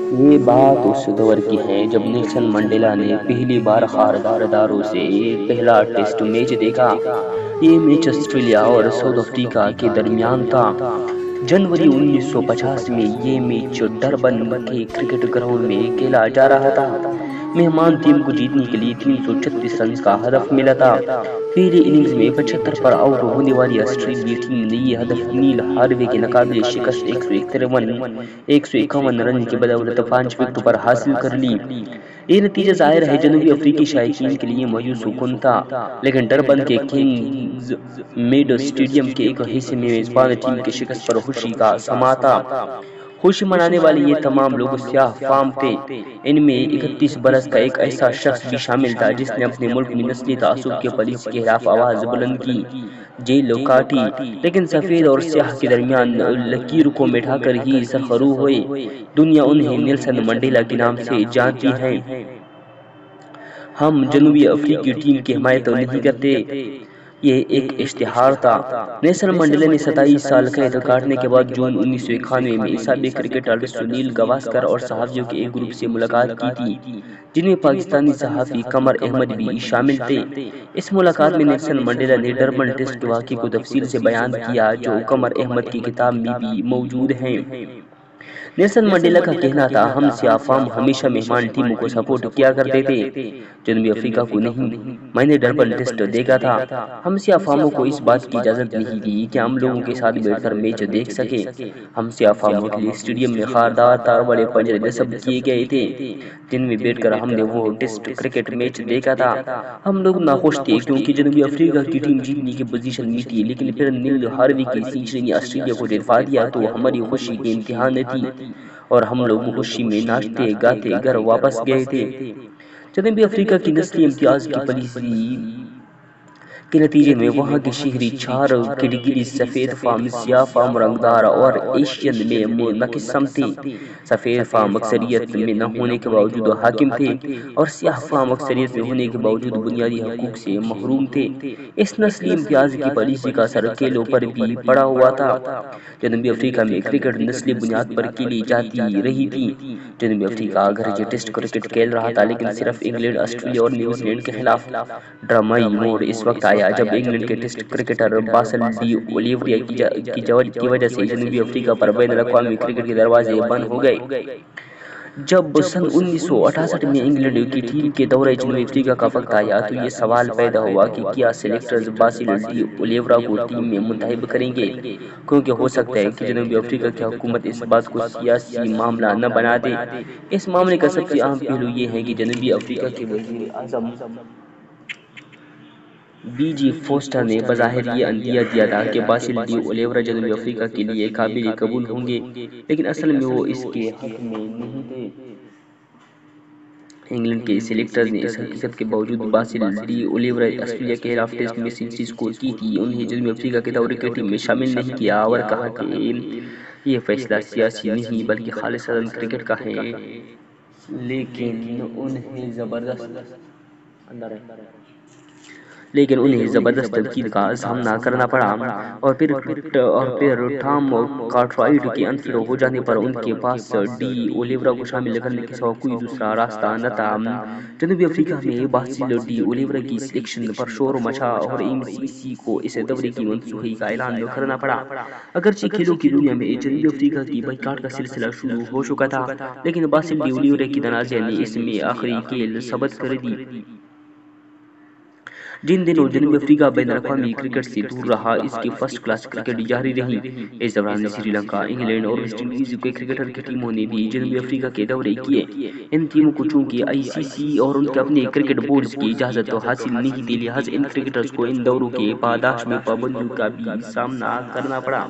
یہ بات اس دور کی ہے جب نیلسن منڈیلا نے پہلی بار خاردار داروں سے پہلا ٹیسٹ میچ دیکھا۔ یہ میچ آسٹریلیا اور ساؤتھ افریقہ کے درمیان تھا۔ جنوری 1950 میں یہ میچ ڈربن کے کرکٹ گراؤنڈ میں کھیلا جا رہا تھا۔ مہمان ٹیم کو جیتنے کے لیے 336 رنز کا ہدف ملا تھا۔ پہلی اننگز میں 75 پر آؤٹ ہونے والی آسٹریلوی ٹیم نے یہ ہدف نیل ہاروے کی ناقابل شکست 151 رن کی بدولت 5 وکٹوں پر حاصل کر لی۔ یہ نتیجہ ظاہر ہے جنوبی افریقی شائقین کے لیے مایوس کن تھا، لیکن ڈربن کے کنگز میڈو اسٹیڈیم کے ایک حصے میں میزبان ٹیم کی شکست پر خوشی کا سماں تھا۔ خوشی منانے والے یہ تمام لوگ سیاہ فام تھے۔ ان میں 31 برس کا ایک ایسا شخص بھی شامل تھا جس نے اپنے ملک میں نسلی تعصب کی پالیسی کے خلاف آواز بلند کی، جیل کاٹی، لیکن سفید اور سیاہ کے درمیان لکیر کو مٹا کر ہی سرخرو ہوئے۔ دنیا انہیں نیلسن منڈیلا کے نام سے جانتی ہے۔ ہم جنوبی افریقی ٹیم کی حمایت نہیں کرتے۔ یہ ایک اشتہار تھا۔ نیلسن منڈیلا نے 27 سال قید کاٹنے کے بعد جون 1991 میں سابق کرکٹر سنیل گواسکر اور صحافیوں کے ایک گروپ سے ملاقات کی تھی، جن میں پاکستانی صحافی قمر احمد بھی شامل تھے۔ اس ملاقات میں نیلسن منڈیلا نے ڈربن ٹیسٹ کے واقعے کو تفصیل سے بیان کیا، جو قمر احمد کی کتاب میں بھی موجود ہے۔ نیلسن منڈیلا کا کہنا تھا، ہم سیاہ فام ہمیشہ مہمان ٹیموں کو سپورٹ کیا کرتے تھے، جنوبی افریقہ کو نہیں۔ میں نے ڈربن ٹیسٹ دیکھا تھا۔ ہم سیاہ فاموں کو اس بات کی اجازت نہیں دی کہ ہم لوگوں کے ساتھ بیٹھ کر میچ دیکھ سکیں۔ ہم سیاہ فاموں کے لیے اسٹیڈیم میں خاردار تار والے پنجرے نصب کیے گئے تھے، جن میں بیٹھ کر ہم نے وہ ٹیسٹ کرکٹ میچ دیکھا تھا۔ ہم لوگ ناخوش تھے کیونکہ جنوبی افریقہ کی ٹیم جیتنے کی پوزیشن میں تھی، لیکن پھر نیل ہاروے کی سینچری نے آسٹریلیا کو جتوا دیا تو ہماری خوشی کی انتہا نہ تھی، اور ہم لوگ خوشی میں ناچتے گاتے گھر واپس گئے تھے۔ جنوبی افریقہ کی نسلی امتیاز کی پالیسی کے نتیجے میں وہاں کے شہری 4 کیٹیگری سفید فام، سیاہ فام، رنگدار اور ایشین میں منقسم تھے۔ سفید فام اکثریت میں نہ ہونے کے باوجود حاکم تھے، اور سیاہ فام اکثریت میں ہونے کے باوجود بنیادی حقوق سے محروم تھے۔ اس نسلی امتیاز کی پالیسی کا اثر کھیلوں پر بھی پڑا ہوا تھا۔ جنوبی افریقہ میں کرکٹ نسلی بنیاد پر کھیلی جاتی رہی تھی۔ جنوبی افریقہ اگرچہ ٹیسٹ کرکٹ کھیل رہا تھا، لیکن صرف انگلینڈ، آسٹریلیا اور نیوزی لینڈ کے خلاف۔ ڈرامائی موڑ اس وقت آیا جب انگلینڈ کے ٹیسٹ کرکٹر باسل ڈی اولیوریا کی وجہ سے جنوبی افریقہ پر بین الاقوامی کرکٹ کے دروازے بند ہو گئے۔ جب سن 1968 میں انگلینڈ کی ٹیم کے دورہ جنوبی افریقہ کا وقت آیا تو یہ سوال پیدا ہوا کہ کیا سلیکٹرز باسل ڈی اولیورا کو ٹیم میں منتخب کریں گے، کیونکہ ہو سکتا ہے کہ جنوبی افریقہ کی حکومت اس بات کو سیاسی معاملہ نہ بنا دے۔ اس معاملے کا سب سے اہم پہلو یہ ہے کہ جنوبی افریقہ کے وزیر اعظم بی جی فوسٹر نے بظاہر یہ عندیہ دیا تھا کہ باسل ڈی اولیورا جنوبی افریقہ کے لیے قابل قبول ہوں گے، لیکن اصل میں وہ اس کے حق میں نہیں تھے۔ انگلینڈ کے سلیکٹرز نے اس حقیقت کے باوجود باسل ڈی اولیورا آسٹریلیا کے خلاف ٹیسٹ میں سینچری سکور کی تھی، انہیں جنوبی افریقہ کے دورے کی ٹیم میں شامل نہیں کیا، اور کہا کہ یہ فیصلہ سیاسی نہیں بلکہ خالصتاً کرکٹ کا ہے۔ لیکن انہیں زبردست تنقید کا سامنا کرنا پڑا، اور پھر ٹام کارٹرائٹ کے انفٹ ہو جانے پر ان کے پاس ڈی اولیورا کو شامل کرنے کے سوا کوئی دوسرا راستہ نہ تھا۔ جنوبی افریقہ میں باسل ڈی اولیورا کی سلیکشن پر شور مچا، اور ایم سی سی کو اس دورے کی منسوخی کا اعلان کرنا پڑا۔ اگرچہ کھیلوں کی دنیا میں جنوبی افریقہ کی بائیکاٹ کا سلسلہ شروع ہو چکا تھا، لیکن باسل ڈی اولیورا کی تنازع نے اس میں آخری کیل ثابت کر دی۔ جن دنوں جنوبی افریقہ بین الاقوامی کرکٹ سے دور رہا، اس کی فرسٹ کلاس کرکٹ جاری رہی۔ اس دوران سری لنکا، انگلینڈ اور ویسٹ انڈیز کے کرکٹر کی ٹیموں نے بھی جنوبی افریقہ کے دورے کیے۔ ان ٹیموں کو چونکہ آئی سی سی اور ان کے اپنے کرکٹ بورڈز کی اجازت حاصل نہیں تھی، لہٰذا ان کرکٹرز کو ان دوروں کے پاداش میں پابندیوں کا بھی سامنا کرنا پڑا۔